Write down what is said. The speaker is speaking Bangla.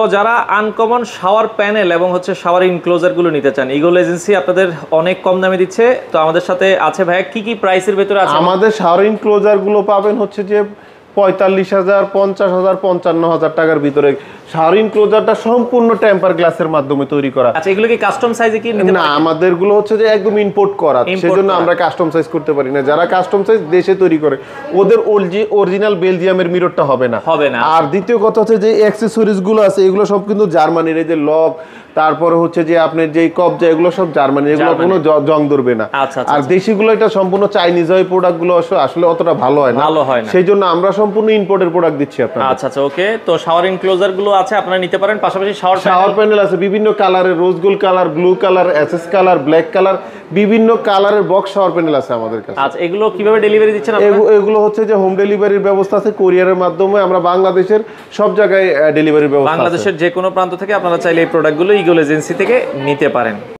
তো যারা আনকমন শাওয়ার প্যানেল এবং হচ্ছে শাওয়ার ইনক্লোজার গুলো নিতে চান, ইগল এজেন্সি আপনাদের অনেক কম দামে দিচ্ছে। তো আমাদের সাথে আছে ভাইয়া, কি কি প্রাইসের ভেতরে আছে? আমাদের শাওয়ার ইনক্লোজার গুলো পাবেন হচ্ছে যে 45,000, 50,000, 55,000 টাকার ভিতরে। শাওয়ার ইনক্লোজারটা সম্পূর্ণ টেম্পার গ্লাসের মাধ্যমে তৈরি করা। আচ্ছা, এগুলো কি কাস্টম সাইজে কি নিতে না, পারবেন? আমাদের গুলো হচ্ছে যে একদম ইম্পোর্ট করা, সেজন্য আমরা কাস্টম সাইজ করতে পারি না। যারা কাস্টম সাইজ দেশে তৈরি করে, ওদের অরিজিনাল বেলজিয়ামের মিররটা হবে না। আর দ্বিতীয় কথা হচ্ছে যে অ্যাকসেসরিজ গুলো আছে, এগুলো সব কিন্তু জার্মানির। এই যে লক, তারপরে হচ্ছে যে আপনার যে কবজা, এগুলো সব জার্মানির, এগুলো কোনো জং ধরবে না। আর দেশিগুলো এটা সম্পূর্ণ চাইনিজ হয়, প্রোডাক্ট গুলো আসলে অতটা ভালো হয় না, সেই জন্য আমরা সম্পূর্ণ ইম্পোর্টের প্রোডাক্ট দিচ্ছি আপনাদের। আচ্ছা আচ্ছা, ওকে। তো শাওয়ার ইনক্লোজার গুলো আছে, আপনারা নিতে পারেন। পাশাপাশি শাওয়ার প্যানেল আছে বিভিন্ন কালারের, rose gold colour, blue colour, SS colour, black colour, বিভিন্ন কালারের বক্স শাওয়ার প্যানেল আছে আমাদের কাছে। আচ্ছা, এগুলো কিভাবে ডেলিভারি দিচ্ছেন আপনারা? এগুলো হচ্ছে যে হোম ডেলিভারির ব্যবস্থা আছে, কুরিয়ারের মাধ্যমে। আমরা বাংলাদেশের সব জায়গায় ডেলিভারির ব্যবস্থা আছে। বাংলাদেশের যে কোনো প্রান্ত থেকে আপনারা চাইলে এই প্রোডাক্টগুলো ইগল এজেন্সি থেকে নিতে পারেন।